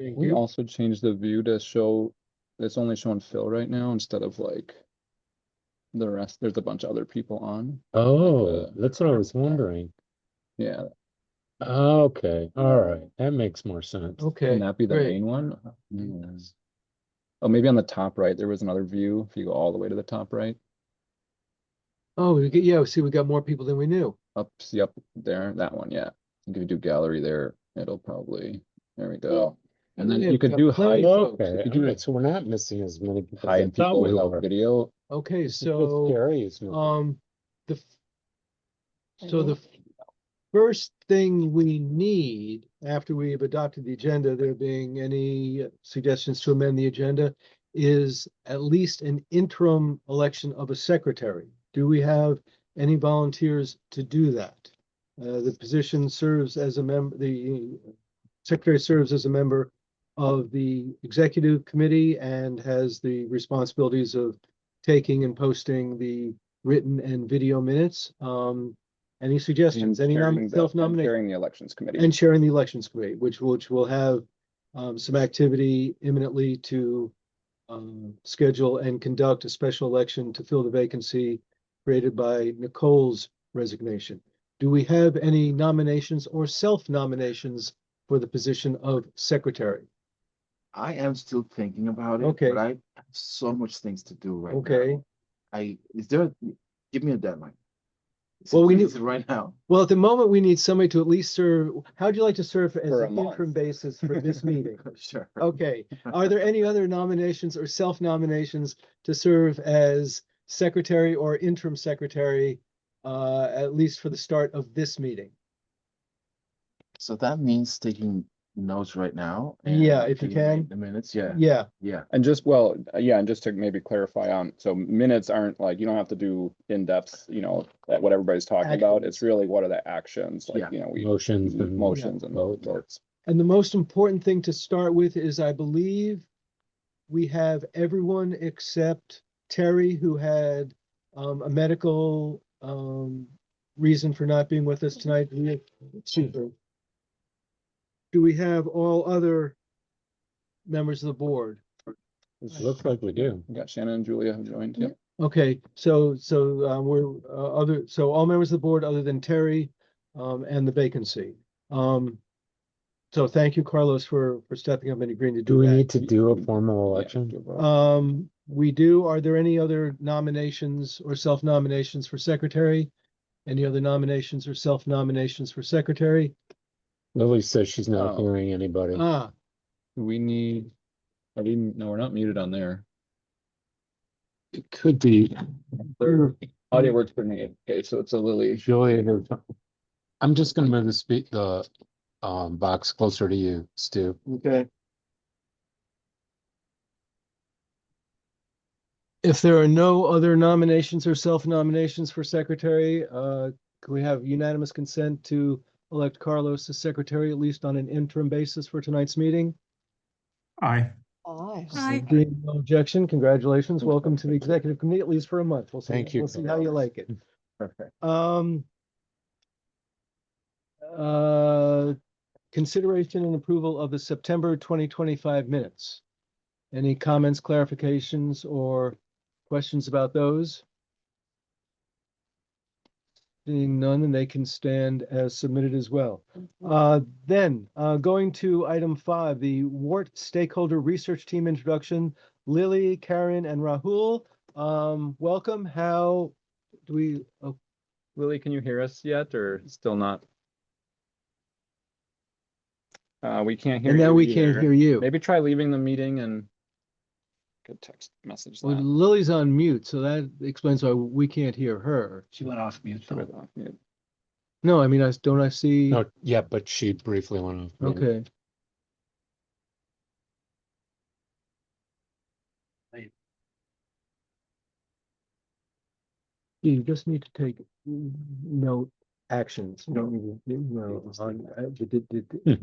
We also changed the view to show, it's only showing Phil right now instead of like the rest. There's a bunch of other people on. Oh, that's what I was wondering. Yeah. Okay, all right, that makes more sense. Can Okay, that be the great. main one? Yes. Oh, maybe on the top right, there was another view. If you go all the way to the top right, Oh, yeah, see, we got more people than we knew. see up there, that one, yeah. I think if you do gallery there, it'll probably, there we go. And then Yeah, you could we've do got plenty hide, of Okay, folks. if you do all right, so we're not missing as many people as I hide thought people we without were. video. Okay, Just so, Terry is missing. the, so the first thing we need after we've adopted the agenda, there being any suggestions to amend the agenda, is at least an interim election of a secretary. Do we have any volunteers to do that? The position serves as a member, the secretary serves as a member of the executive committee and has the responsibilities of taking and posting the written and video minutes. Any suggestions? Any self-nomination? Chairing the elections committee. And chairing the elections committee, which will have some activity imminently to schedule and conduct a special election to fill the vacancy created by Nicole's resignation. Do we have any nominations or self-nominations for the position of secretary? I am still thinking about it, Okay. but I have so much things to do right Okay. now. Give me a deadline. Well, we Is it right now. Well, at the moment, we need somebody to at least serve. How'd you like to serve as For a an month. interim basis for this meeting? Sure. Okay. Are there any other nominations or self-nominations to serve as secretary or interim secretary, at least for the start of this meeting? So that means taking notes right now. Yeah, if you taking can. The minutes, yeah. Yeah, Yeah. And just, well, yeah, and just to maybe clarify on, so minutes aren't like, you don't have to do in-depth, at what everybody's talking about. Actions. It's really what are the actions, like, Yeah. Motions and motions and votes. and the most important thing to start with is, I believe, we have everyone except Terry, who had a medical reason for not being with us tonight. Excuse me. Do we have all other members of the board? It looks like we do. We got Shannon and Julia have joined, yep. Okay, so we're so all members of the board other than Terry and the vacancy. So thank you, Carlos, for stepping up and agreeing to Do do we that. need to do a formal Yeah, election? do a vote. We do. Are there any other nominations or self-nominations for secretary? Any other nominations or self-nominations for secretary? Lily says she's not Oh. hearing anybody. We need, no, we're not muted on there. It could be Audio works for me. Okay, so it's a Lily. Julia. I'm just gonna move the box closer to you, Stu. Okay. If there are no other nominations or self-nominations for secretary, can we have unanimous consent to elect Carlos as secretary, at least on an interim basis for tonight's meeting? Aye. Aye. Being no objection, congratulations. Welcome to the executive committee, at least for a month. We'll see. Thank you, We'll see how you like it. Perfect. Consideration and approval of the September 2025 minutes. Any comments, clarifications, or questions about those? Seeing none, and they can stand as submitted as well. Then going to item 5, the WORT Stakeholder Research Team introduction. Lily, Karen, and Rahul, welcome. How do we? Oh. Lily, can you hear us yet or still not? We can't hear And you. now we can't hear you. Maybe try leaving the meeting and could text message Well, that. Lily's on mute, so that explains why we can't hear her. She went off mute. She was off mute. No, I mean, don't I see? No, yeah, but she briefly went off. mute. Okay. You just need to take note actions. You don't need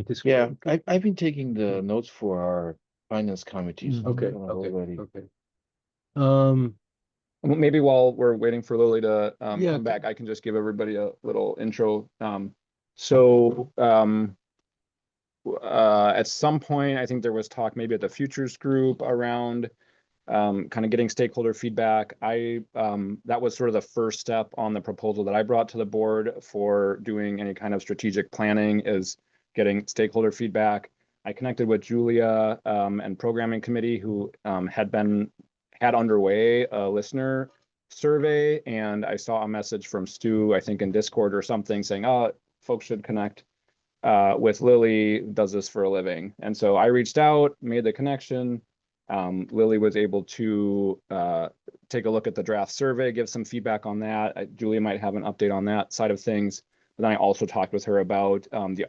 to, Yeah, I've been taking the notes for our finance committees. Okay, Already. okay. Well, maybe while we're waiting for Lily to Yeah. come back, I can just give everybody a little intro. at some point, I think there was talk maybe at the futures group around kind of getting stakeholder feedback. That was sort of the first step on the proposal that I brought to the board for doing any kind of strategic planning, is getting stakeholder feedback. I connected with Julia and programming committee, who had underway a listener survey, and I saw a message from Stu, I think in Discord or something, saying, oh, folks should connect with Lily, does this for a living. And so I reached out, made the connection. Lily was able to take a look at the draft survey, give some feedback on that. Julia might have an update on that side of things. But then I also talked with her about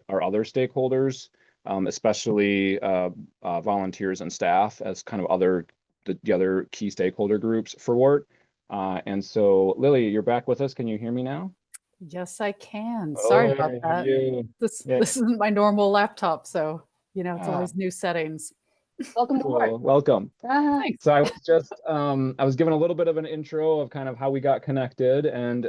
our other stakeholders, especially volunteers and staff as kind of the other key stakeholder groups for WORT. And so, Lily, you're back with us. Can you hear me now? Yes, I can. Sorry about that. This isn't my normal laptop, so it's always new settings. Welcome to WORT. Welcome. Thanks. So I was just I was given a little bit of an intro of kind of how we got connected, and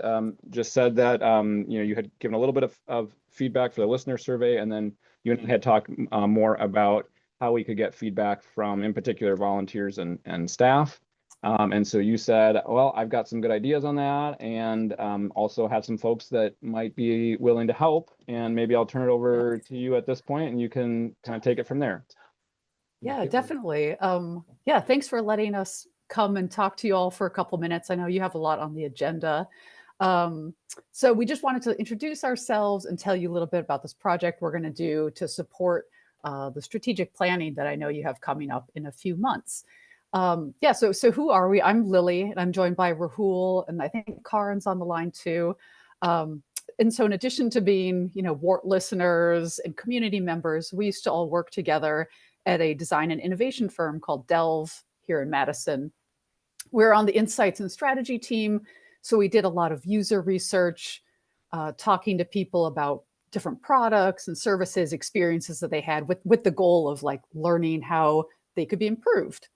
just said that you had given a little bit of feedback for the listener survey, and then you had talked more about how we could get feedback from, in particular, volunteers and staff. And so you said, well, I've got some good ideas on that, and also have some folks that might be willing to help, and maybe I'll turn it over to you at this point, and you can kind of take it from there. Yeah, definitely. Yeah, thanks for letting us come and talk to you all for a couple minutes. I know you have a lot on the agenda. So we just wanted to introduce ourselves and tell you a little bit about this project we're going to do to support the strategic planning that I know you have coming up in a few months. Yeah, so who are we? I'm Lily, and I'm joined by Rahul, and I think Karen's on the line too. And so in addition to being, WORT listeners and community members, we used to all work together at a design and innovation firm called Delve here in Madison. We're on the insights and strategy team. So we did a lot of user research, talking to people about different products and services, experiences that they had with the goal of like learning how they could be improved.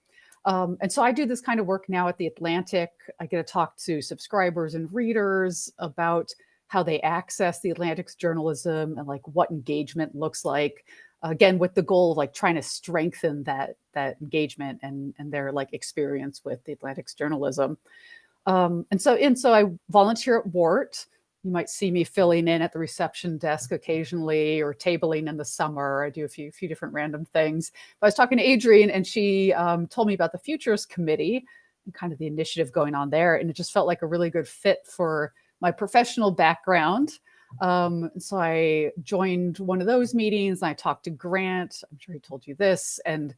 And so I do this kind of work now at The Atlantic. I get to talk to subscribers and readers about how they access The Atlantic's journalism and like what engagement looks like. Again, with the goal of like trying to strengthen that engagement and their like experience with The Atlantic's journalism. And so I volunteer at WORT. You might see me filling in at the reception desk occasionally, or tabling in the summer. I do a few different random things. But I was talking to Adrienne, and she told me about the Futures Committee and kind of the initiative going on there. And it just felt like a really good fit for my professional background. So I joined one of those meetings, and I talked to Grant. I'm sure he told you this, and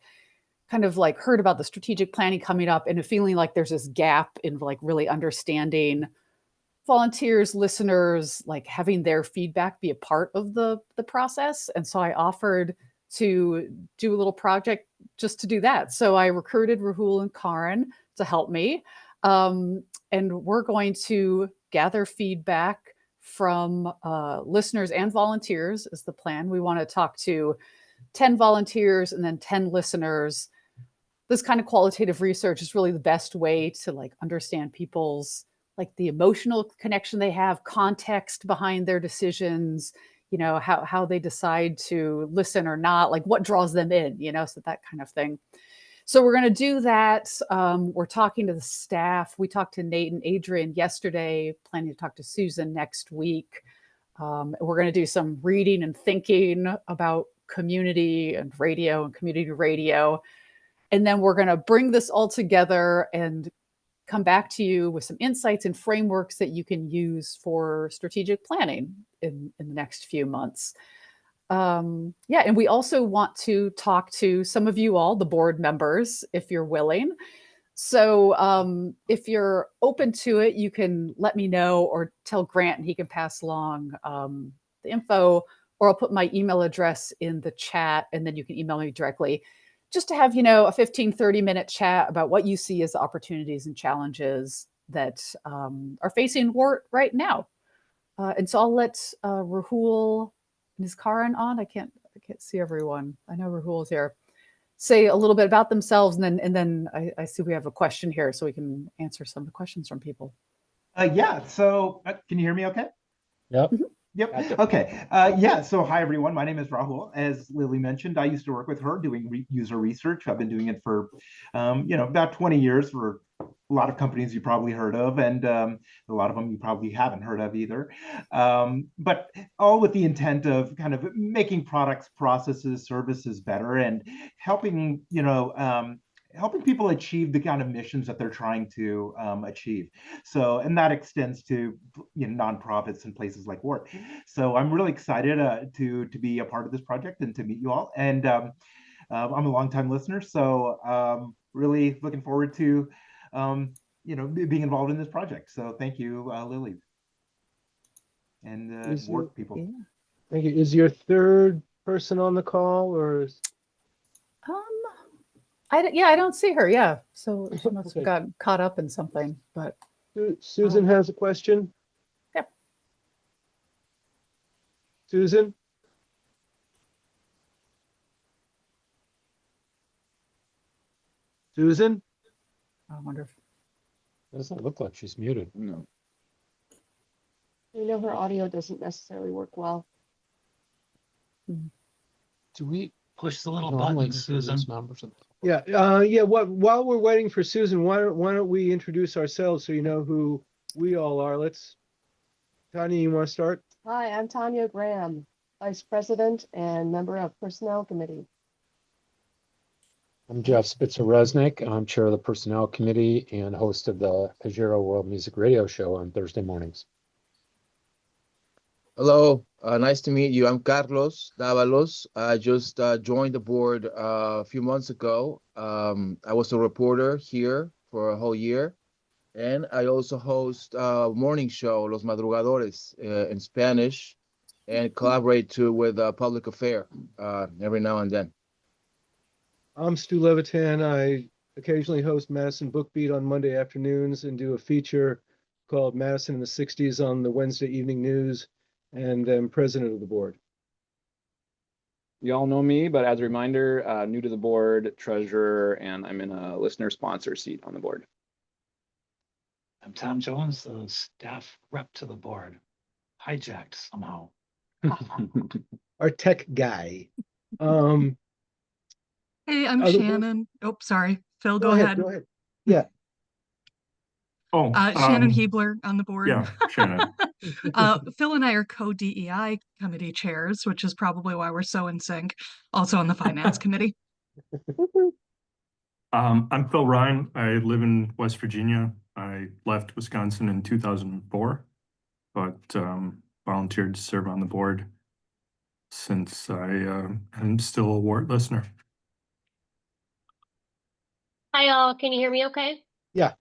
kind of like heard about the strategic planning coming up, and a feeling like there's this gap in like really understanding volunteers, listeners, like having their feedback be a part of the process. And so I offered to do a little project just to do that. So I recruited Rahul and Karen to help me. And we're going to gather feedback from listeners and volunteers is the plan. We want to talk to 10 volunteers and then 10 listeners. This kind of qualitative research is really the best way to like understand people's like the emotional connection they have, context behind their decisions, how they decide to listen or not, like what draws them in, so that kind of thing. So we're going to do that. We're talking to the staff. We talked to Nate and Adrienne yesterday, planning to talk to Susan next week. We're going to do some reading and thinking about community and radio and community radio. And then we're going to bring this all together and come back to you with some insights and frameworks that you can use for strategic planning in the next few months. And we also want to talk to some of you all, the board members, if you're willing. So if you're open to it, you can let me know or tell Grant and he can pass along the info, or I'll put my email address in the chat and then you can email me directly, just to have, a 15-30 minute chat about what you see as the opportunities and challenges that are facing WORT right now. And so I'll let Rahul, is Karen on? I can't see everyone. I know Rahul's here. Say a little bit about themselves, and then I see we have a question here, so we can answer some of the questions from people. Yeah. So can you hear me okay? Yep. Yep. Okay. Yeah. So hi, everyone. My name is Rahul. As Lily mentioned, I used to work with her doing user research. I've been doing it for, about 20 years for a lot of companies you probably heard of, and a lot of them you probably haven't heard of either. But all with the intent of kind of making products, processes, services better, and helping, helping people achieve the kind of missions that they're trying to achieve. So, and that extends to nonprofits and places like WORT. So I'm really excited to be a part of this project and to meet you all. And I'm a longtime listener, so really looking forward to being involved in this project. So thank you, Lily, and WORT people. Yeah. Thank you. Is your third person on the call, or? I don't see her. Yeah, so she must have Okay. gotten caught up in something. But Susan has a question. Yeah. Susan? Susan? I wonder if Doesn't look like she's muted. No. Her audio doesn't necessarily work well. Do we push the little No, I'm button, waiting for Susan? these members of- Yeah, while we're waiting for Susan, why don't we introduce ourselves so you know who we all are? Tanya, you want to start? Hi, I'm Tanya Graham, Vice President and member of Personnel Committee. I'm Jeff Spitzer-Resnick. I'm Chair of the Personnel Committee and host of the Pajero World Music Radio Show on Thursday mornings. Hello, nice to meet you. I'm Carlos Davalos. I just joined the board a few months ago. I was a reporter here for a whole year, and I also host a morning show, Los Madrugadores, in Spanish, and collaborate too with Public Affair every now and then. I'm Stu Levitan. I occasionally host Madison Book Beat on Monday afternoons and do a feature called Madison in the 60s on the Wednesday evening news, and I'm president of the board. You all know me, but as a reminder, new to the board, treasurer, and I'm in a listener sponsor seat on the board. I'm Tom Jones, the staff rep to the board. Hijacked somehow. Our tech guy. Um, Hey, I'm Other- Shannon. Oh, sorry. Phil, go ahead. Go ahead. Yeah. Oh, Shannon Hebler on the board. yeah, Shannon. Phil and I are co-DEI committee chairs, which is probably why we're so in sync. Also on the finance committee. I'm Phil Ryan. I live in West Virginia. I left Wisconsin in 2004, but volunteered to serve on the board since I am still a WORT listener. Hi, all. Can you hear me okay? Yeah.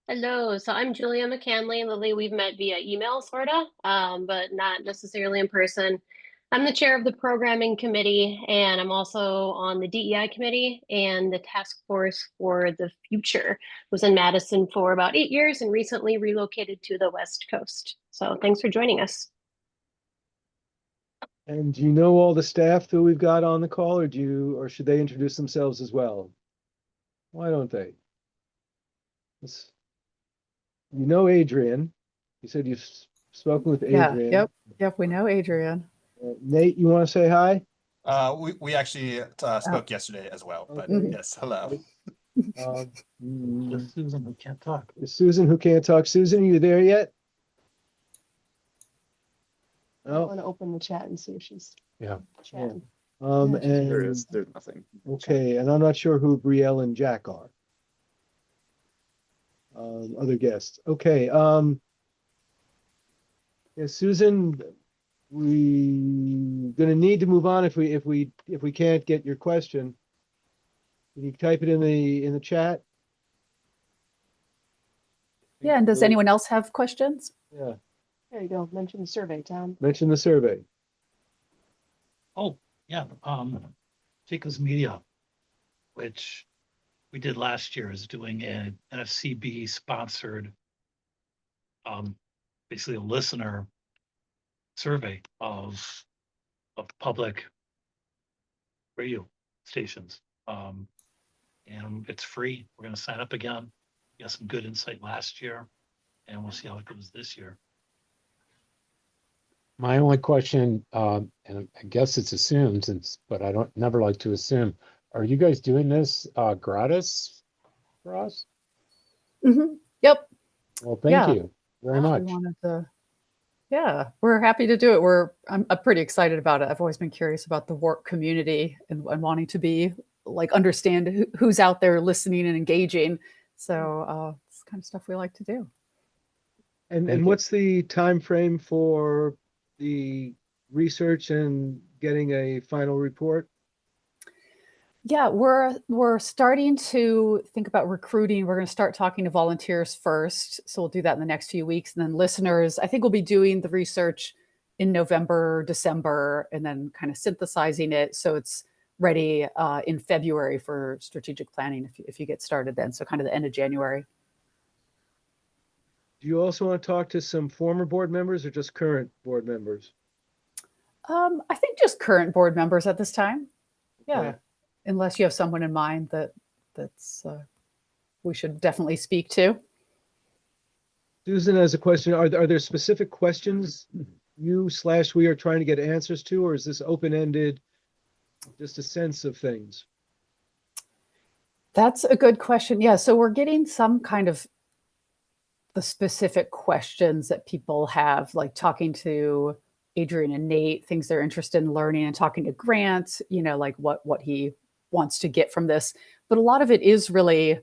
Hello. So I'm Julia McCanley. Lily, we've met via email, sorta, but not necessarily in person. I'm the chair of the programming committee, and I'm also on the DEI committee and the task force for the future. Was in Madison for about 8 years and recently relocated to the West Coast. So thanks for joining us. And do you know all the staff that we've got on the call, or should they introduce themselves as well? Why don't they? You know Adrian. You said you've spoken with Adrian. Yeah, yep, we know Adrian. Nate, you want to say hi? We actually spoke yesterday as well, but Okay. yes, hello. Just Susan who can't talk. Susan, who can't talk. Susan, are you there yet? I No. want to open the chat and see if she's Yeah. chatting. And There's nothing. okay, and I'm not sure who Brielle and Jack are. Other guests. Okay. Yeah, Susan, we're gonna need to move on if we can't get your question. Can you type it in the chat? Yeah, and does anyone else have questions? Yeah, There you go. Mention the survey, Tom. mention the survey. Oh, yeah, Chico's Media, which we did last year, is doing an NFCB sponsored, basically a listener survey of public radio stations. And it's free. We're gonna sign up again. We got some good insight last year, and we'll see how it goes this year. My only question, and I guess it's assumed, but I don't never like to assume. Are you guys doing this gratis for us? Yep. Well, thank Yeah. you very We much. wanted to. Yeah, we're happy to do it. I'm pretty excited about it. I've always been curious about the WORT community and wanting to be like understand who's out there listening and engaging. So it's the kind of stuff we like to do. And what's the time frame for the research and getting a final report? Yeah, we're starting to think about recruiting. We're going to start talking to volunteers first. So we'll do that in the next few weeks. And then listeners, I think we'll be doing the research in November, December, and then kind of synthesizing it so it's ready in February for strategic planning if you get started then. So kind of the end of January. Do you also want to talk to some former board members or just current board members? I think just current board members at this time. Yeah. Okay. Unless you have someone in mind that's we should definitely speak to. Susan has a question. Are there specific questions we are trying to get answers to, or is this open-ended, just a sense of things? That's a good question. Yeah, so we're getting some kind of the specific questions that people have, like talking to Adrian and Nate, things they're interested in learning, and talking to Grant, like what he wants to get from this. But a lot of it is really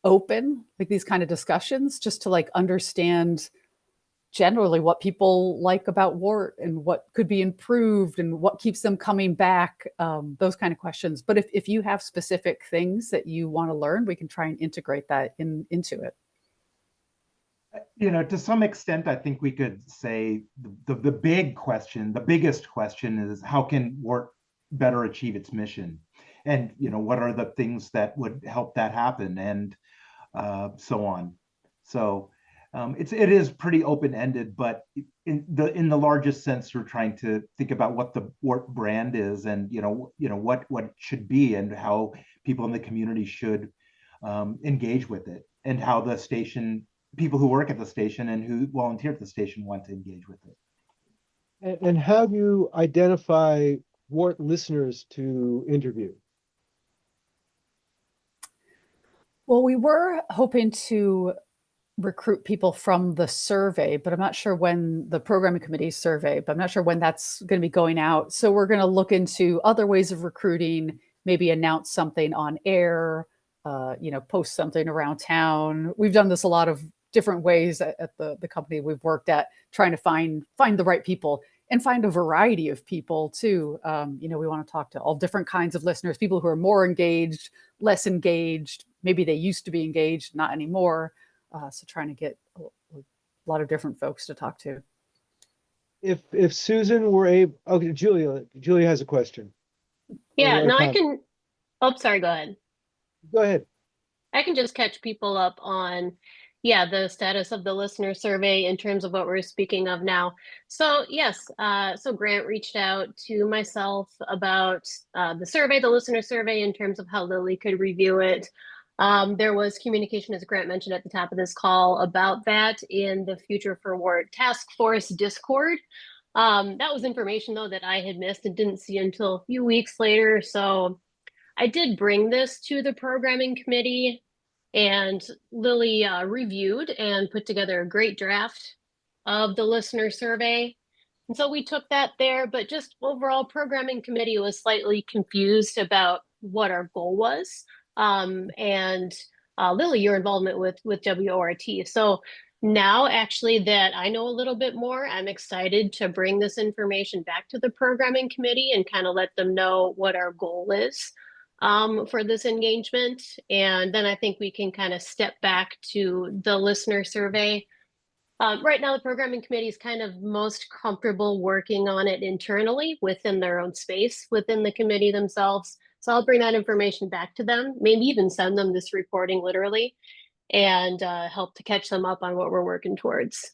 open, like these kind of discussions, just to like understand generally what people like about WORT and what could be improved and what keeps them coming back, those kind of questions. But if you have specific things that you want to learn, we can try and integrate that into it. To some extent, I think we could say the big question, the biggest question is how can WORT better achieve its mission? And, what are the things that would help that happen, and so on. So it is pretty open-ended, but in the largest sense, we're trying to think about what the WORT brand is, and what it should be, and how people in the community should engage with it, and how the station, people who work at the station and who volunteer at the station, want to engage with it. And how do you identify WORT listeners to interview? Well, we were hoping to recruit people from the survey, but I'm not sure when the programming committee survey, but I'm not sure when that's going to be going out. So we're going to look into other ways of recruiting, maybe announce something on air, post something around town. We've done this a lot of different ways at the company we've worked at, trying to find the right people and find a variety of people too. We want to talk to all different kinds of listeners, people who are more engaged, less engaged. Maybe they used to be engaged, not anymore. So trying to get a lot of different folks to talk to. If Susan were able, okay, Julia has a question. Yeah, no, I can. Oh, sorry, go ahead. Go ahead. I can just catch people up on, the status of the listener survey in terms of what we're speaking of now. So yes, so Grant reached out to myself about the survey, the listener survey, in terms of how Lily could review it. There was communication, as Grant mentioned at the top of this call, about that in the Future for WORT Task Force Discord. That was information, though, that I had missed and didn't see until a few weeks later. So I did bring this to the programming committee, and Lily reviewed and put together a great draft of the listener survey. And so we took that there, but just overall, programming committee was slightly confused about what our goal was. And Lily, your involvement with WORT. So now, actually, that I know a little bit more, I'm excited to bring this information back to the programming committee and kind of let them know what our goal is for this engagement. And then I think we can kind of step back to the listener survey. Right now, the programming committee is kind of most comfortable working on it internally within their own space, within the committee themselves. So I'll bring that information back to them, maybe even send them this reporting literally, and help to catch them up on what we're working towards.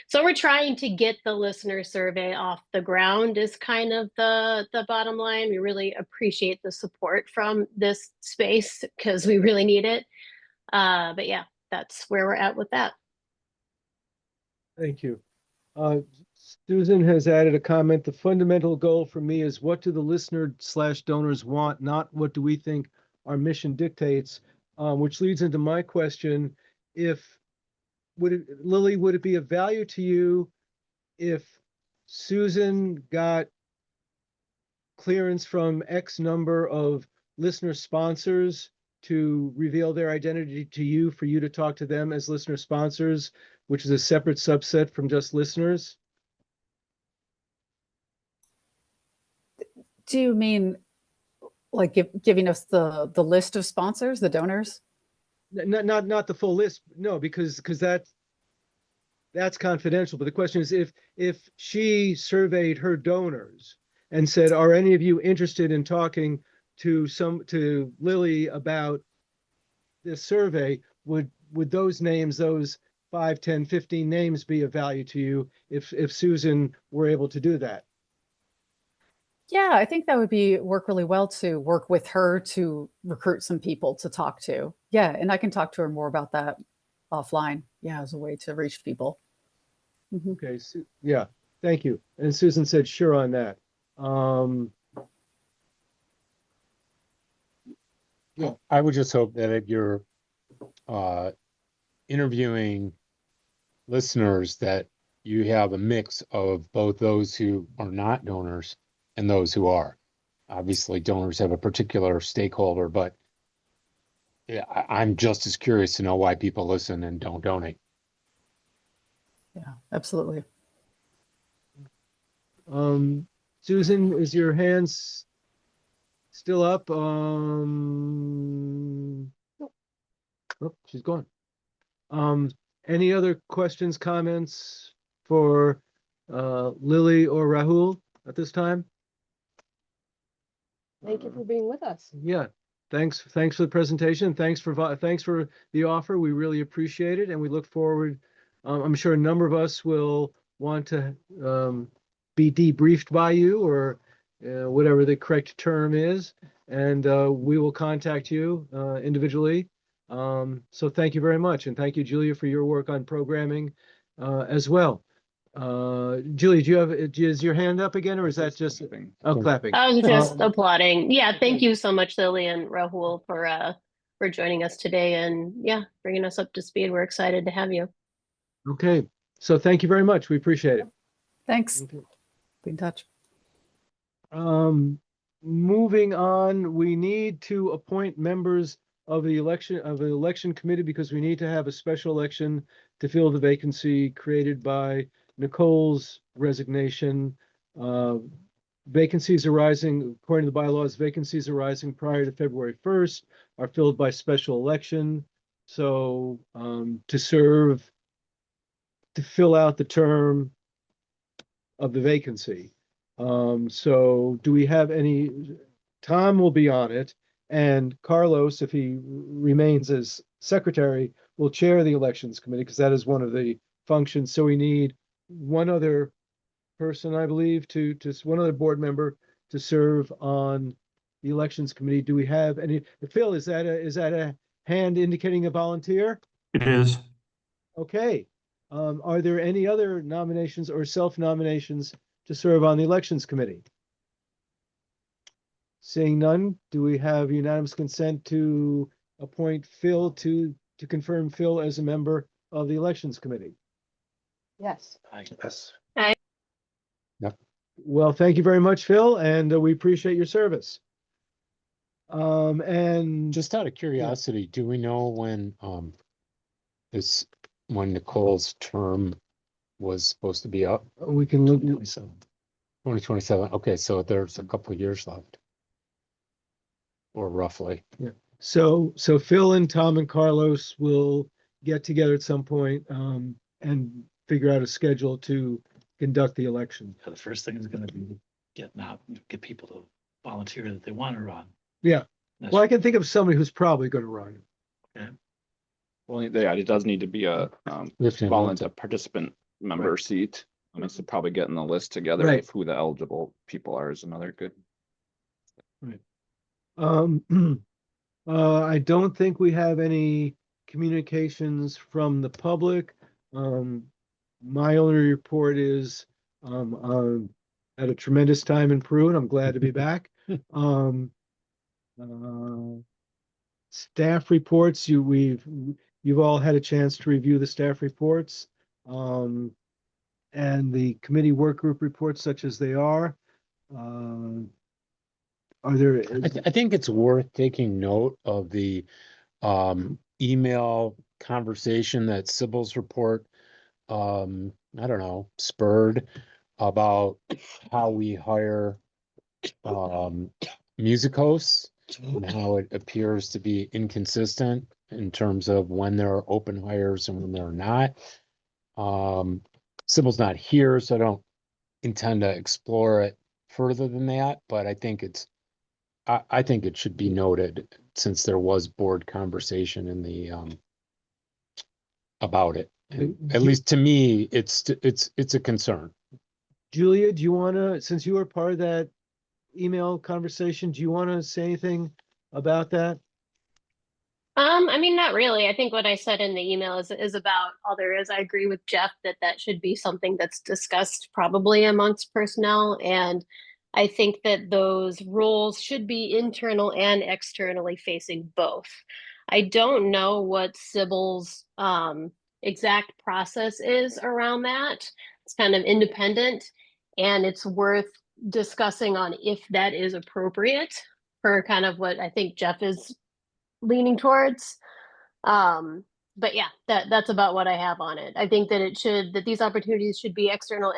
So we're trying to get the listener survey off the ground is kind of the bottom line. We really appreciate the support from this space because we really need it. But yeah, that's where we're at with that. Thank you. Susan has added a comment. The fundamental goal for me is what do the listener/donors want, not what do we think our mission dictates, which leads into my question. Lily, would it be of value to you if Susan got clearance from X number of listener sponsors to reveal their identity to you for you to talk to them as listener sponsors, which is a separate subset from just listeners? Do you mean like giving us the list of sponsors, the donors? Not the full list, no, because that's confidential. But the question is, if she surveyed her donors and said, "Are any of you interested in talking to Lily about this survey?" Would those names, those 5, 10, 15 names, be of value to you if Susan were able to do that? Yeah, I think that would work really well to work with her to recruit some people to talk to. Yeah, and I can talk to her more about that offline. Yeah, as a way to reach people. Okay, yeah, thank you. And Susan said sure on that. Yeah, I would just hope that if you're interviewing listeners, that you have a mix of both those who are not donors and those who are. Obviously, donors have a particular stakeholder, but yeah, I'm just as curious to know why people listen and don't donate. Yeah, absolutely. Susan, is your hands still up? Oh, she's gone. Any other questions, comments for Lily or Rahul at this time? Thank you for being with us. Yeah, thanks for the presentation. Thanks for the offer. We really appreciate it, and we look forward. I'm sure a number of us will want to be debriefed by you, or whatever the correct term is, and we will contact you individually. So thank you very much, and thank you, Julia, for your work on programming as well. Julia, is your hand up again, or is that just clapping? I was just applauding. Yeah, thank you so much, Lily and Rahul, for joining us today and yeah, bringing us up to speed. We're excited to have you. Okay, so thank you very much. We appreciate it. Thanks. Okay. Be in touch. Moving on, we need to appoint members of the election committee because we need to have a special election to fill the vacancy created by Nicole's resignation. Vacancies arising, according to the bylaws, vacancies arising prior to February 1st are filled by special election. So to fill out the term of the vacancy. So do we have any? Tom will be on it, and Carlos, if he remains as secretary, will chair the elections committee because that is one of the functions. So we need one other person, I believe, to one other board member to serve on the elections committee. Do we have any? Phil, is that a hand indicating a volunteer? It is. Okay. Are there any other nominations or self-nominations to serve on the elections committee? Seeing none, do we have unanimous consent to appoint Phil to confirm Phil as a member of the elections committee? Yes. Yes. Aye. Yep. Well, thank you very much, Phil, and we appreciate your service. And Just out of curiosity, do we know when when Nicole's term was supposed to be up? we can look. 2027. Okay, so there's a couple of years left, or roughly. Yeah. So Phil and Tom and Carlos will get together at some point and figure out a schedule to conduct the election. The first thing is going to be get people to volunteer that they want to run. Yeah. That's- Well, I can think of somebody who's probably going to run. Okay. Well, yeah, it does need to be a volunteer participant member seat. So probably getting the list together of who the eligible people are is another good. Right. I don't think we have any communications from the public. My only report is Had a tremendous time in Peru, and I'm glad to be back. Um, Staff reports, you've all had a chance to review the staff reports. And the committee work group reports such as they are. Are there? I think it's worth taking note of the email conversation that Sybil's report, I don't know, spurred about how we hire music hosts and how it appears to be inconsistent in terms of when there are open hires and when there are not. Sybil's not here, so I don't intend to explore it further than that, but I think I think it should be noted since there was board conversation in the about it. And at least to me, it's a concern. Julia, do you want to, since you were part of that email conversation, do you want to say anything about that? I mean, not really. I think what I said in the email is about all there is. I agree with Jeff that should be something that's discussed probably amongst personnel. And I think that those roles should be internal and externally facing both. I don't know what Sybil's exact process is around that. It's kind of independent, and it's worth discussing on if that is appropriate for kind of what I think Jeff is leaning towards. But yeah, that's about what I have on it. I think that these opportunities should be external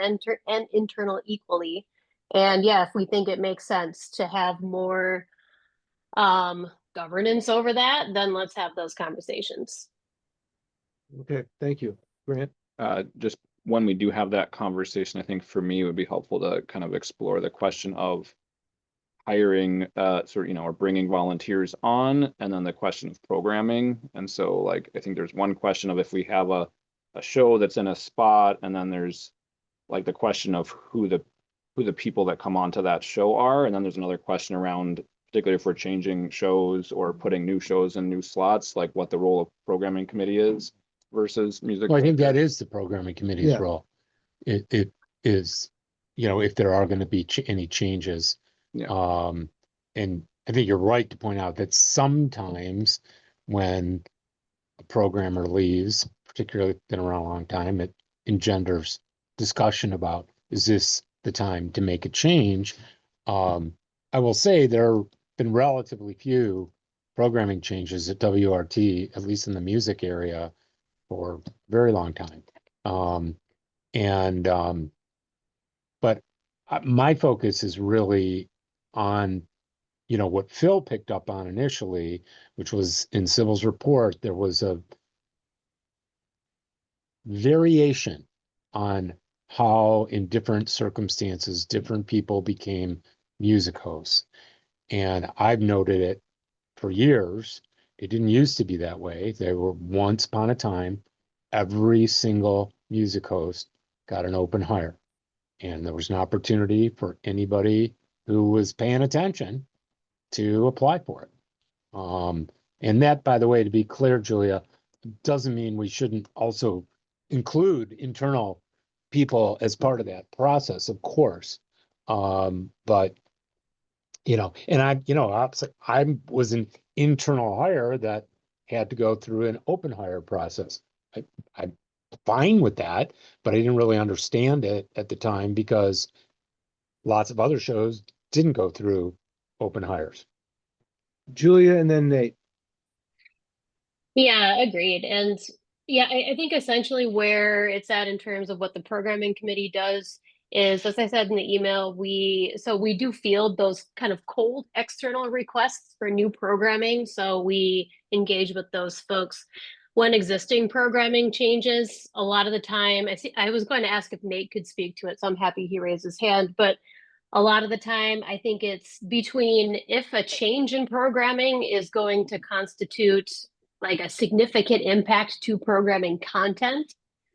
and internal equally. And yeah, if we think it makes sense to have more governance over that, then let's have those conversations. Okay, thank you. Grant? Just when we do have that conversation, I think for me, it would be helpful to kind of explore the question of hiring, or bringing volunteers on, and then the question of programming. And so, like, I think there's one question of if we have a show that's in a spot, and then there's like the question of who the people that come onto that show are, and then there's another question around, particularly if we're changing shows or putting new shows in new slots, like what the role of programming committee is versus music. Well, I think that is the programming committee's role. It is, if there are going to be any changes. Yeah. And I think you're right to point out that sometimes when a programmer leaves, particularly been around a long time, it engenders discussion about, is this the time to make a change? I will say there have been relatively few programming changes at WRT, at least in the music area, for a very long time. But my focus is really on, what Phil picked up on initially, which was in Sybil's report, there was a variation on how in different circumstances, different people became music hosts. And I've noted it for years. It didn't used to be that way. There were once upon a time, every single music host got an open hire. And there was an opportunity for anybody who was paying attention to apply for it. And that, by the way, to be clear, Julia, doesn't mean we shouldn't also include internal people as part of that process, of course. But, and I was an internal hire that had to go through an open hire process. I'm fine with that, but I didn't really understand it at the time because lots of other shows didn't go through open hires. Julia and then Nate. Yeah, agreed. And yeah, I think essentially where it's at in terms of what the programming committee does is, as I said in the email, we do field those kind of cold external requests for new programming. So we engage with those folks when existing programming changes. A lot of the time, I was going to ask if Nate could speak to it, so I'm happy he raised his hand, but a lot of the time, I think it's between if a change in programming is going to constitute like a significant impact to programming content,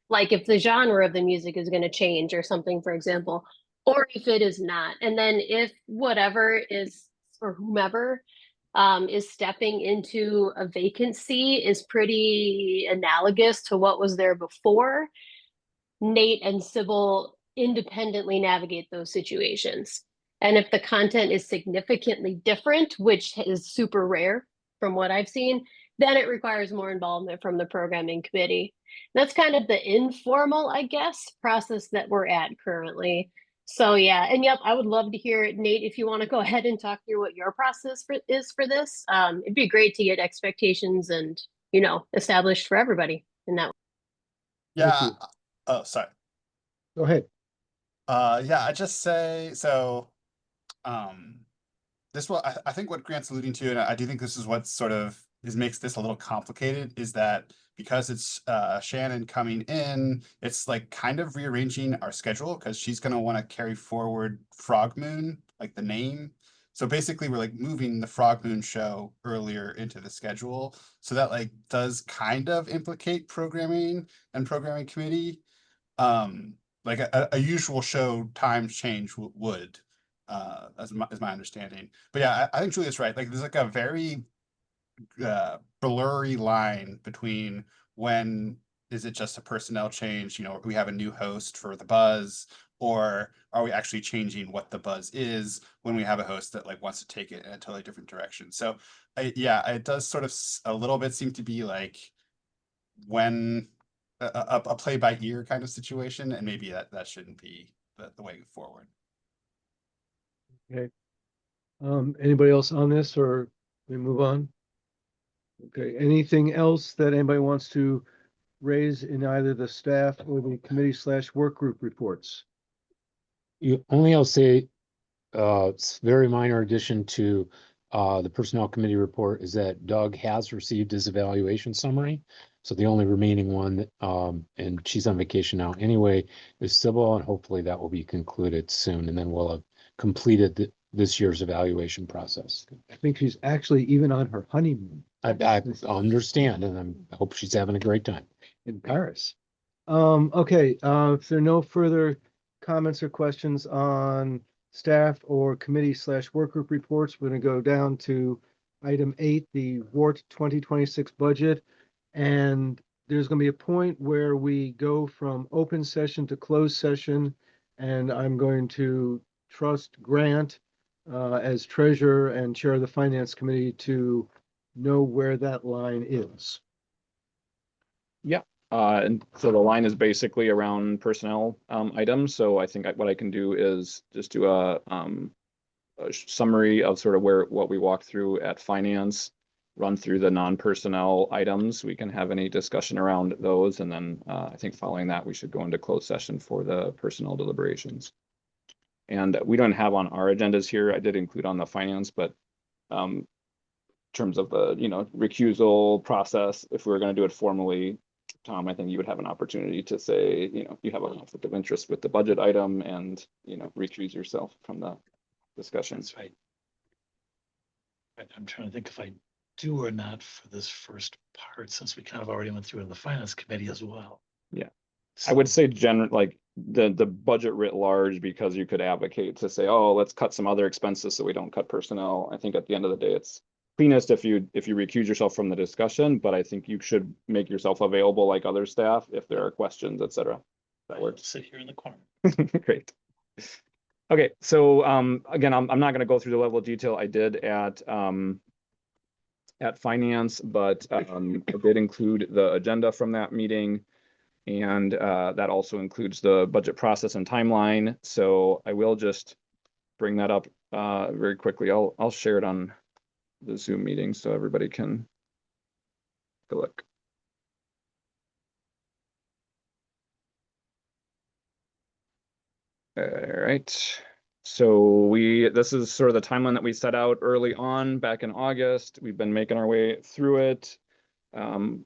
like if the genre of the music is going to change or something, for example, or if it is not. And then if whatever is, or whomever is stepping into a vacancy is pretty analogous to what was there before, Nate and Sybil independently navigate those situations. And if the content is significantly different, which is super rare from what I've seen, then it requires more involvement from the programming committee. That's kind of the informal, I guess, process that we're at currently. So yeah, and yep, I would love to hear it, Nate, if you want to go ahead and talk through what your process is for this. It'd be great to get expectations and, you know, established for everybody in that. Yeah. Oh, sorry. Go ahead. Yeah, I just say so. This will, I think what Grant's alluding to, and I do think this is what sort of makes this a little complicated, is that because it's Shannon coming in, it's like kind of rearranging our schedule because she's going to want to carry forward Frog Moon, like the name. So basically we're like moving the Frog Moon show earlier into the schedule. So that like does kind of implicate programming and programming committee. Like a usual show times change would. As my understanding. But yeah, I think Julia's right. Like there's like a very blurry line between when is it just a personnel change, you know, we have a new host for the buzz, or are we actually changing what the buzz is when we have a host that like wants to take it in a totally different direction. So yeah, it does sort of a little bit seem to be like when a play by ear kind of situation, and maybe that shouldn't be the way forward. Okay. Anybody else on this, or we move on? Okay, anything else that anybody wants to raise in either the staff or the committee/work group reports? I'll say, it's a very minor addition to the personnel committee report is that Doug has received his evaluation summary. So the only remaining one, and she's on vacation now anyway, is Sybil, and hopefully that will be concluded soon, and then we'll have completed this year's evaluation process. I think she's actually even on her honeymoon I understand, and I hope she's having a great time. in Paris. Okay, if there are no further comments or questions on staff or committee/work group reports, we're going to go down to item 8, the WORT 2026 budget. And there's going to be a point where we go from open session to closed session, and I'm going to trust Grant as treasurer and chair of the finance committee to know where that line is. Yeah. And so the line is basically around personnel items. So I think what I can do is just do a summary of sort of what we walked through at finance, run through the non-personnel items. We can have any discussion around those. And then I think following that, we should go into closed session for the personnel deliberations. And we don't have on our agendas here, I did include on the finance, but in terms of the, recusal process, if we were going to do it formally, Tom, I think you would have an opportunity to say, you have a conflict of interest with the budget item and, recuse yourself from the discussion. That's right. I'm trying to think if I do or not for this first part, since we kind of already went through in the finance committee as well. Yeah. I would say like the budget writ large, because you could advocate to say, oh, let's cut some other expenses so we don't cut personnel. I think at the end of the day, it's cleanest if you recuse yourself from the discussion, but I think you should make yourself available like other staff if there are questions, etc. That works. Sit here in the corner. Great. Okay, so again, I'm not going to go through the level of detail I did at finance, but I did include the agenda from that meeting. And that also includes the budget process and timeline. So I will just bring that up very quickly. I'll share it on the Zoom meeting so everybody can take a look. All right. So this is sort of the timeline that we set out early on back in August. We've been making our way through it.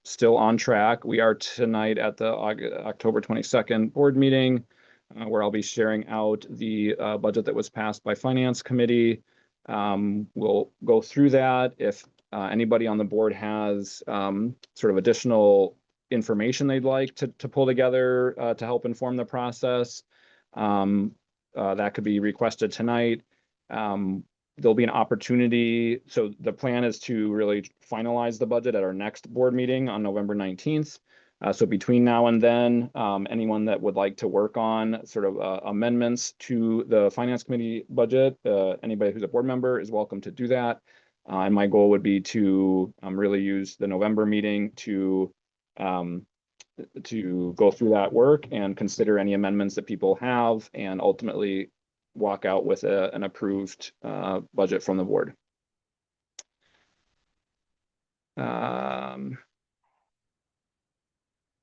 Still on track. We are tonight at the October 22nd board meeting, where I'll be sharing out the budget that was passed by Finance Committee. We'll go through that. If anybody on the board has sort of additional information they'd like to pull together to help inform the process, that could be requested tonight. There'll be an opportunity. So the plan is to really finalize the budget at our next board meeting on November 19th. So between now and then, anyone that would like to work on sort of amendments to the Finance Committee budget, anybody who's a board member is welcome to do that. And my goal would be to really use the November meeting to go through that work and consider any amendments that people have, and ultimately walk out with an approved budget from the board.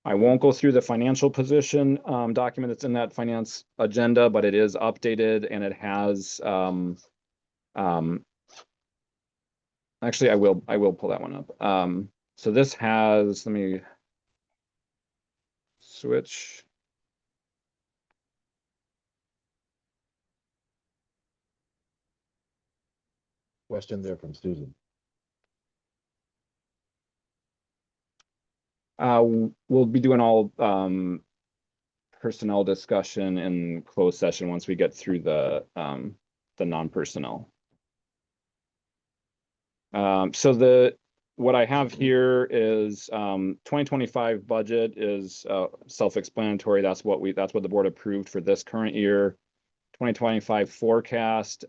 I won't go through the financial position document that's in that finance agenda, but it is updated, and it has actually I will pull that one up. So this has, let me switch. Question there from Susan. We'll be doing all personnel discussion in closed session once we get through the non-personnel. So what I have here is 2025 budget is self-explanatory. That's what the board approved for this current year. 2025 forecast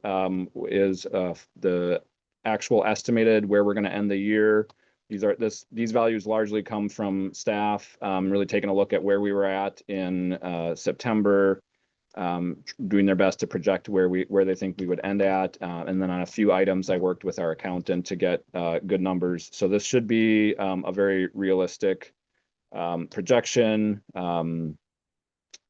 is the actual estimated where we're going to end the year. These values largely come from staff really taking a look at where we were at in September, doing their best to project where they think we would end at, and then on a few items I worked with our accountant to get good numbers. So this should be a very realistic projection.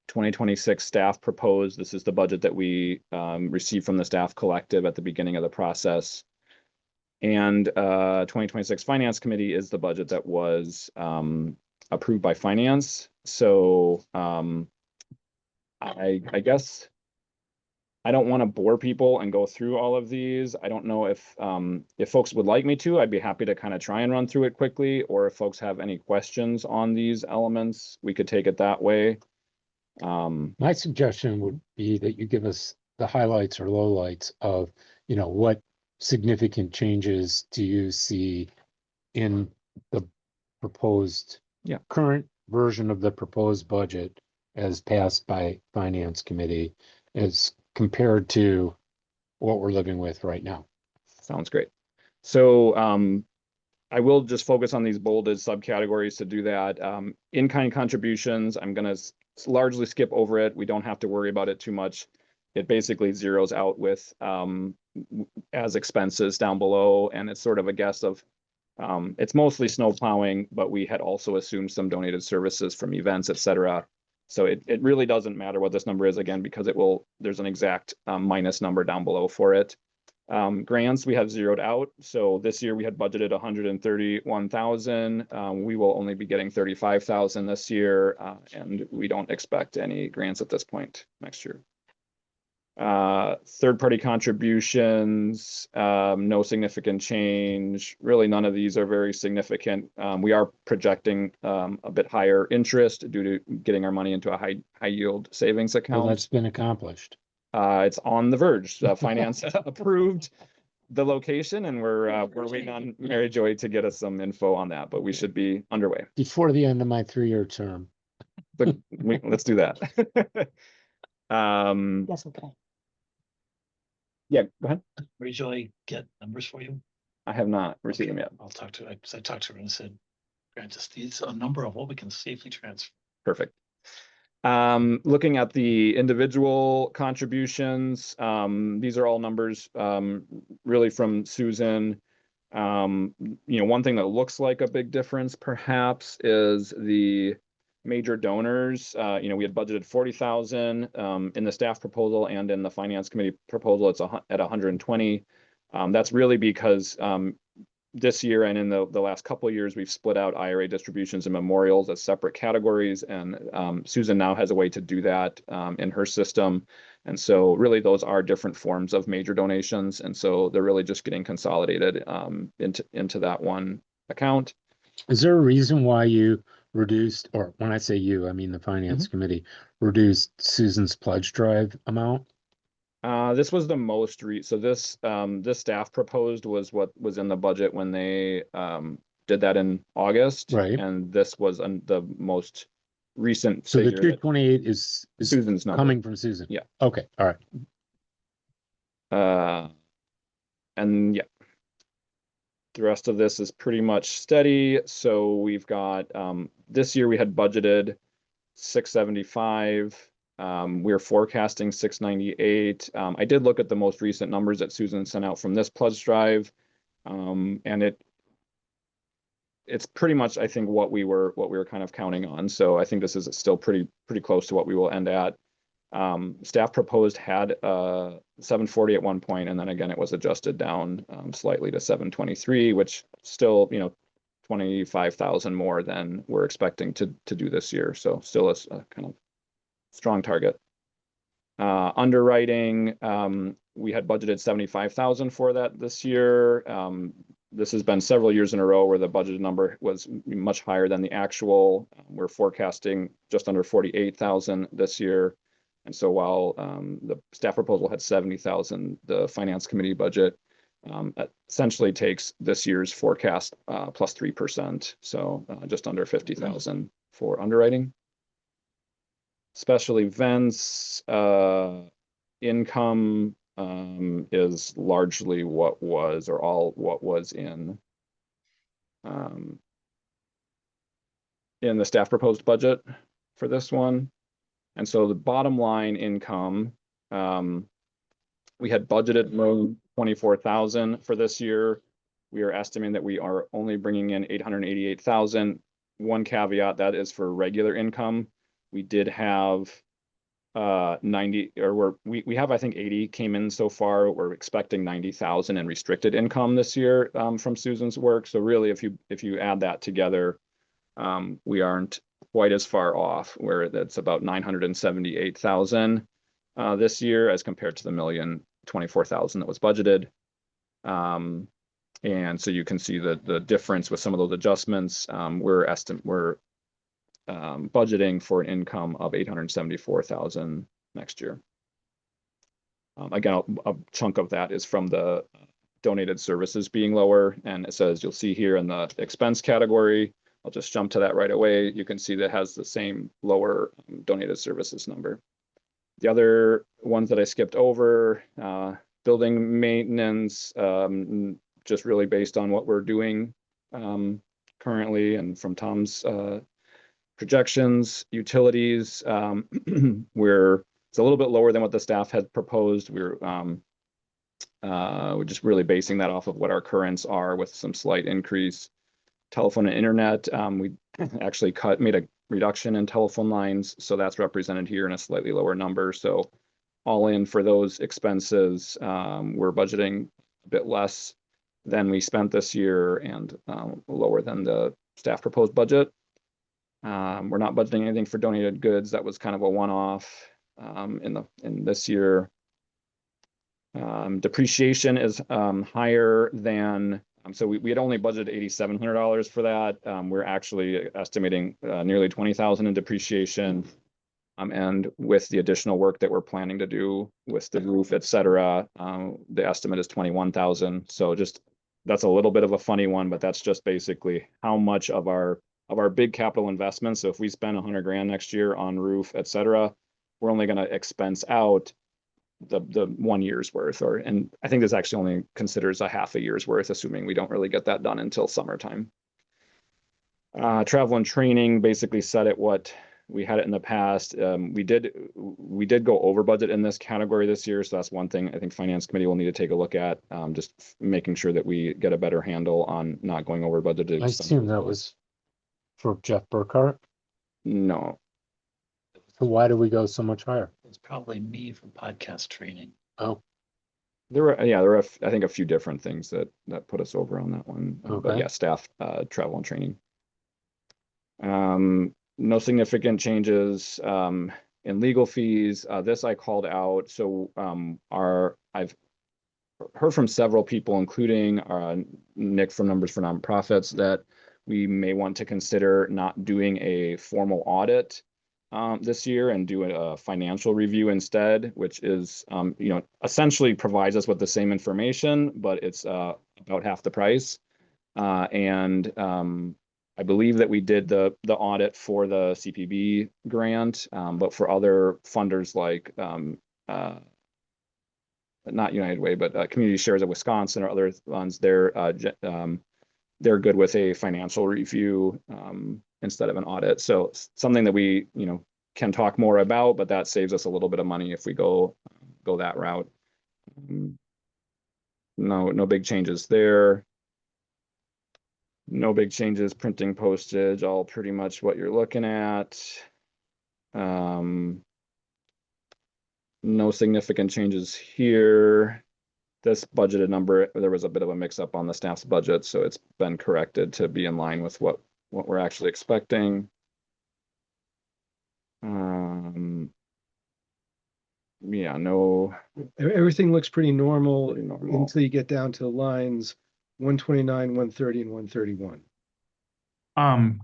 2026 staff proposed. This is the budget that we received from the staff collective at the beginning of the process. And 2026 Finance Committee is the budget that was approved by Finance. So I guess I don't want to bore people and go through all of these. I don't know if folks would like me to. I'd be happy to kind of try and run through it quickly, or if folks have any questions on these elements, we could take it that way. My suggestion would be that you give us the highlights or lowlights of, what significant changes do you see in the proposed current version of the proposed budget as passed by Finance Committee as compared to what we're living with right now? Sounds great. So I will just focus on these bolded subcategories to do that. In-kind contributions, I'm going to largely skip over it. We don't have to worry about it too much. It basically zeroes out with as expenses down below, and it's sort of a guess of it's mostly snow plowing, but we had also assumed some donated services from events, etc. So it really doesn't matter what this number is, again, because there's an exact minus number down below for it. Grants we have zeroed out. So this year we had budgeted 131,000. We will only be getting 35,000 this year, and we don't expect any grants at this point next year. Third-party contributions, no significant change. Really, none of these are very significant. We are projecting a bit higher interest due to getting our money into a high yield savings account. Well, that's been accomplished. It's on the verge. Finance approved the location, and we're waiting on Mary Joy to get us some info on that, but we should be underway before the end of my 3-year term. But let's do that. Yes, okay. Yeah, go ahead. Mary Joy get numbers for you? I have not received them yet. I'll talk to her. I talked to her and said, grant us a number of what we can safely transfer. Perfect. Looking at the individual contributions, these are all numbers really from Susan. One thing that looks like a big difference perhaps is the major donors. We had budgeted 40,000 in the staff proposal, and in the Finance Committee proposal it's at 120. That's really because this year and in the last couple of years we've split out IRA distributions and memorials as separate categories, and Susan now has a way to do that in her system, and so really those are different forms of major donations, and so they're really just getting consolidated into that one account. Is there a reason why you reduced, or when I say you, I mean the Finance Committee, reduced Susan's pledge drive amount? This was the most so this staff proposed was what was in the budget when they did that in August. Right. And this was the most recent So the figure that 228 is Susan's number. coming from Susan? Yeah. Okay, all right. And yeah, the rest of this is pretty much steady. So we've got, this year we had budgeted 675. We're forecasting 698. I did look at the most recent numbers that Susan sent out from this pledge drive. And it's pretty much, I think, what we were kind of counting on. So I think this is still pretty close to what we will end at. Staff proposed had 740 at one point, and then again it was adjusted down slightly to 723, which still, 25,000 more than we're expecting to do this year. So still a kind of strong target. Underwriting, we had budgeted 75,000 for that this year. This has been several years in a row where the budgeted number was much higher than the actual. We're forecasting just under 48,000 this year. And so while the staff proposal had 70,000, the finance committee budget essentially takes this year's forecast plus 3%. So just under 50,000 for underwriting. Special events income is largely what was, or all what was in the staff proposed budget for this one. And so the bottom line income, we had budgeted around 24,000 for this year. We are estimating that we are only bringing in 888,000. One caveat, that is for regular income. We did have 90, or we have, I think 80 came in so far. We're expecting 90,000 in restricted income this year from Susan's work. So really, if you add that together, we aren't quite as far off, where that's about 978,000 this year as compared to the 1,024,000 that was budgeted. And so you can see the difference with some of those adjustments. We're budgeting for an income of 874,000 next year. Again, a chunk of that is from the donated services being lower, and it says, you'll see here in the expense category, I'll just jump to that right away. You can see that has the same lower donated services number. The other ones that I skipped over, building maintenance, just really based on what we're doing currently and from Tom's projections. Utilities, it's a little bit lower than what the staff had proposed. We're just really basing that off of what our currents are with some slight increase. Telephone and internet, we actually made a reduction in telephone lines, so that's represented here in a slightly lower number. So all in for those expenses, we're budgeting a bit less than we spent this year and lower than the staff proposed budget. We're not budgeting anything for donated goods. That was kind of a one-off in this year. Depreciation is higher than, so we had only budgeted $8,700 for that. We're actually estimating nearly 20,000 in depreciation. And with the additional work that we're planning to do with the roof, et cetera, the estimate is 21,000. So that's a little bit of a funny one, but that's just basically how much of our big capital investments. So if we spend 100 grand next year on roof, et cetera, we're only going to expense out the 1 year's worth, and I think this actually only considers a half a year's worth, assuming we don't really get that done until summertime. Travel and training basically set it what we had it in the past. We did go over budget in this category this year, so that's one thing I think Finance Committee will need to take a look at, just making sure that we get a better handle on not going over budgeted. I assume that was for Jeff Burkhart. No. So why do we go so much higher? It's probably me from podcast training. Oh, there were I think a few different things that put us over on that one. But Okay. yeah, staff, travel and training. No significant changes in legal fees. This I called out. So I've heard from several people, including Nick from Numbers for Nonprofits, that we may want to consider not doing a formal audit this year and do a financial review instead, which is, essentially provides us with the same information, but it's about half the price. And I believe that we did the audit for the CPB grant, but for other funders like not United Way, but Community Shares of Wisconsin or other ones, they're good with a financial review instead of an audit. So something that we, can talk more about, but that saves us a little bit of money if we go that route. No big changes there. No big changes, printing, postage, all pretty much what you're looking at. No significant changes here. This budgeted number, there was a bit of a mix up on the staff's budget, so it's been corrected to be in line with what we're actually expecting. Yeah, no. Everything looks pretty normal normal. until you get down to lines 129, 130, and 131.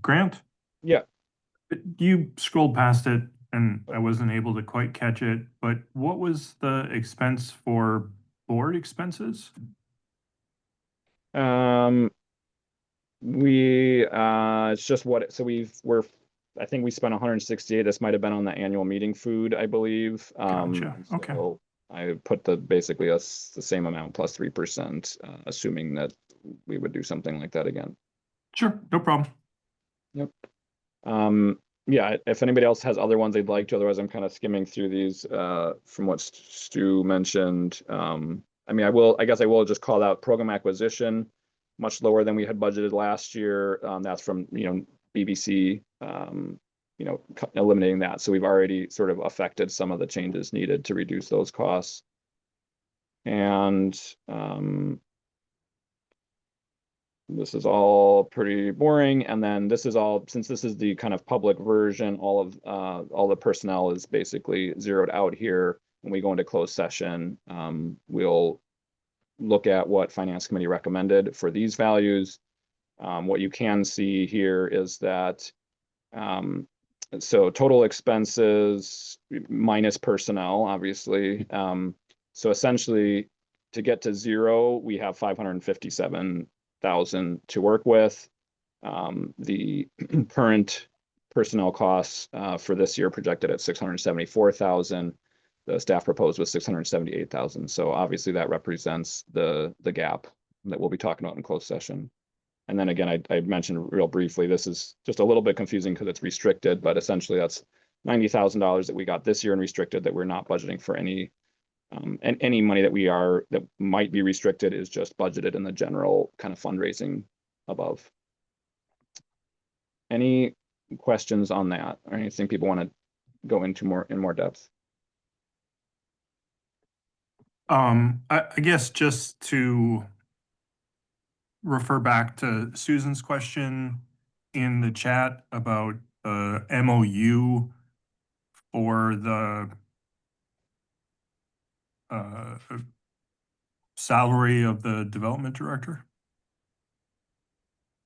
Grant, Yeah. you scrolled past it and I wasn't able to quite catch it, but what was the expense for board expenses? It's just what, so I think we spent 168. This might have been on the annual meeting food, I believe. Gotcha. Okay. So I put basically the same amount plus 3%, assuming that we would do something like that again. Sure, no problem. Yep. Yeah, if anybody else has other ones they'd like to, otherwise I'm kind of skimming through these from what Stu mentioned. I guess I will just call out program acquisition, much lower than we had budgeted last year. That's from, BBC, eliminating that. So we've already sort of affected some of the changes needed to reduce those costs. And this is all pretty boring. And then this is all, since this is the kind of public version, all the personnel is basically zeroed out here. When we go into closed session, we'll look at what Finance Committee recommended for these values. What you can see here is that, so total expenses minus personnel, obviously. So essentially, to get to zero, we have 557,000 to work with. The current personnel costs for this year projected at 674,000. The staff proposed was 678,000. So obviously that represents the gap that we'll be talking about in closed session. And then again, I mentioned real briefly, this is just a little bit confusing because it's restricted, but essentially that's $90,000 that we got this year in restricted that we're not budgeting for any, and any money that might be restricted is just budgeted in the general kind of fundraising above. Any questions on that or anything people want to go into in more depth? I guess just to refer back to Susan's question in the chat about the MOU for the salary of the development director,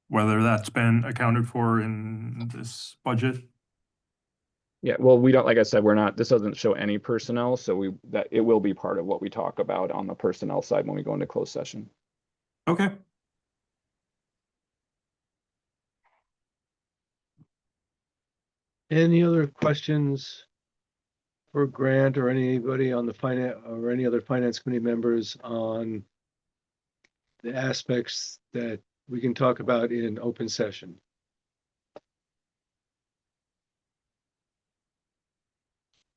whether that's been accounted for in this budget. Yeah, well, we don't, like I said, this doesn't show any personnel, so it will be part of what we talk about on the personnel side when we go into closed session. Okay. Any other questions for Grant or anybody on the finance or any other finance committee members on the aspects that we can talk about in open session?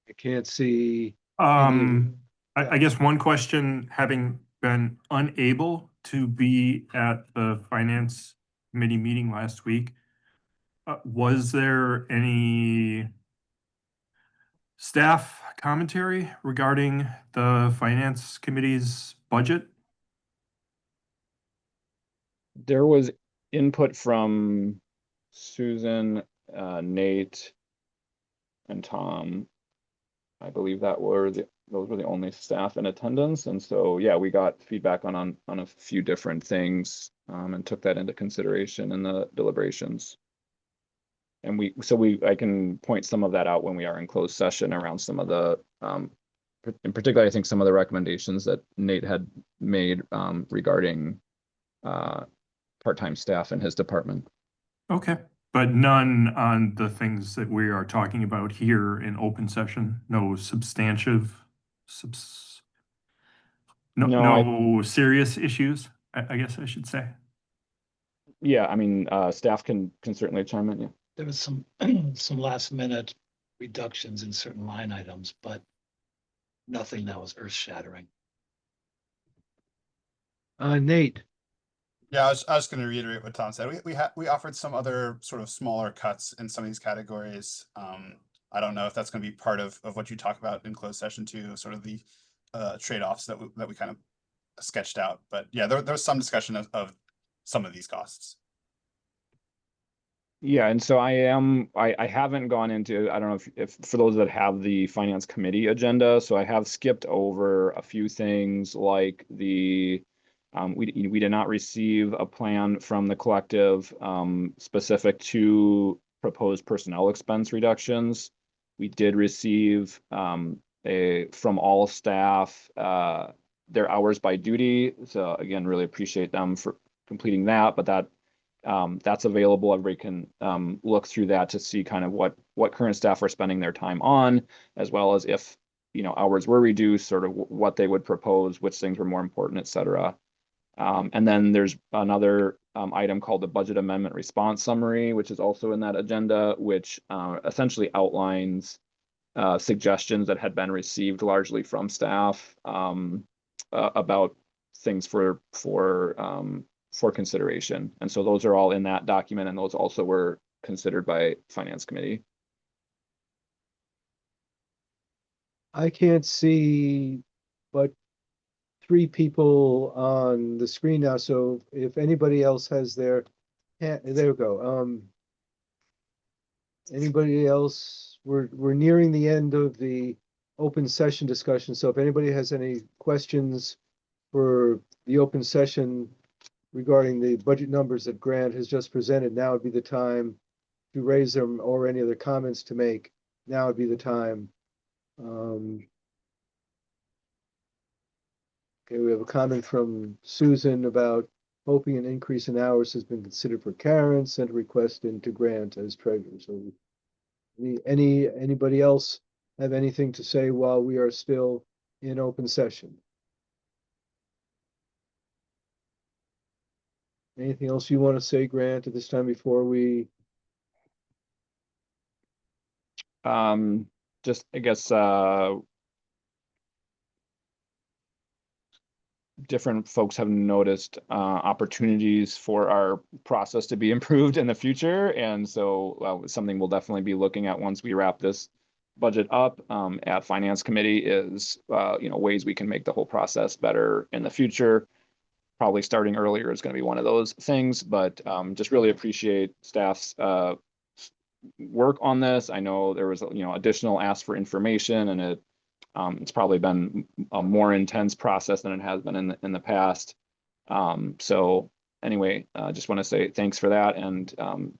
I can't see. I guess one question, having been unable to be at the finance committee meeting last week, was there any staff commentary regarding the finance committee's budget? There was input from Susan, Nate, and Tom. I believe those were the only staff in attendance. And so, yeah, we got feedback on a few different things and took that into consideration in the deliberations. And I can point some of that out when we are in closed session around some of the, in particular, I think some of the recommendations that Nate had made regarding part-time staff in his department. Okay, but none on the things that we are talking about here in open session, no substantive, no serious issues, I guess I should say. Yeah, I mean, staff can certainly chime in, yeah. There was some, some last minute reductions in certain line items, but nothing that was earth shattering. Nate, Yeah, I was going to reiterate what Tom said. We offered some other sort of smaller cuts in some of these categories. I don't know if that's going to be part of what you talk about in closed session too, sort of the trade-offs that we kind of sketched out. But yeah, there was some discussion of some of these costs. Yeah, and so I haven't gone into, I don't know if for those that have the finance committee agenda, so I have skipped over a few things like the we did not receive a plan from the collective specific to proposed personnel expense reductions. We did receive from all staff their hours by duty. So again, really appreciate them for completing that, but that's available. Everybody can look through that to see kind of what current staff are spending their time on, as well as if hours were reduced, sort of what they would propose, which things were more important, et cetera. And then there's another item called the budget amendment response summary, which is also in that agenda, which essentially outlines suggestions that had been received largely from staff about things for consideration. And so those are all in that document, and those also were considered by Finance Committee. I can't see but 3 people on the screen now, so if anybody else has their hand, there we go. Anybody else? We're nearing the end of the open session discussion, so if anybody has any questions for the open session regarding the budget numbers that Grant has just presented, now would be the time to raise them, or any other comments to make. Now would be the time. Okay, we have a comment from Susan about hoping an increase in hours has been considered for Karen, sent a request into Grant as treasurer. So anybody else have anything to say while we are still in open session? Anything else you want to say, Grant, at this time before we? Just, I guess, different folks have noticed opportunities for our process to be improved in the future. And so something we'll definitely be looking at once we wrap this budget up at Finance Committee is, ways we can make the whole process better in the future. Probably starting earlier is going to be one of those things, but just really appreciate staff's work on this. I know there was, additional ask for information, and it's probably been a more intense process than it has been in the past. So anyway, just want to say thanks for that, and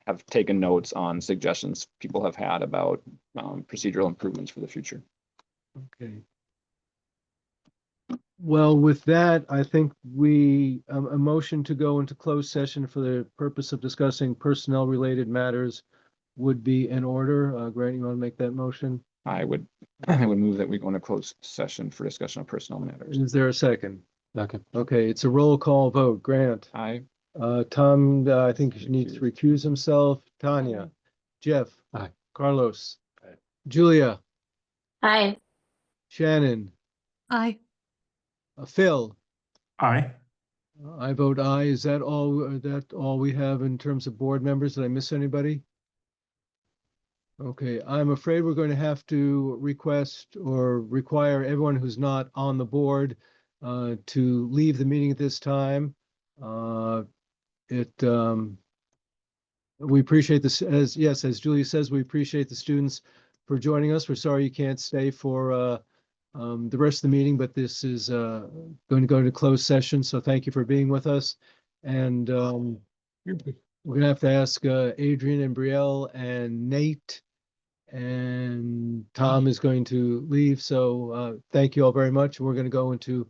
have taken notes on suggestions people have had about procedural improvements for the future. Okay. Well, with that, I think a motion to go into closed session for the purpose of discussing personnel related matters would be in order. Grant, you want to make that motion? I would move that we go into closed session for discussion of personnel matters. Is there a second? Second. Okay, it's a roll call vote. Grant? Aye. Tom, I think he needs to recuse himself. Tanya? Jeff? Aye. Carlos? Aye. Julia? Hi. Shannon? Aye. Phil? Aye. I vote aye. Is that all we have in terms of board members? Did I miss anybody? Okay, I'm afraid we're going to have to request or require everyone who's not on the board to leave the meeting at this time. We appreciate this, as Julia says, we appreciate the students for joining us. We're sorry you can't stay for the rest of the meeting, but this is going to go to closed session. So thank you for being with us. And we're going to have to ask Adrian and Brielle and Nate, and Tom is going to leave. So thank you all very much. We're going to go into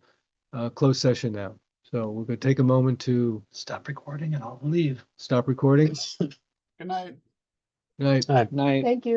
closed session now. So we're going to take a moment to Stop recording and I'll leave. stop recording. Good night. Night. Night. Night. Thank you.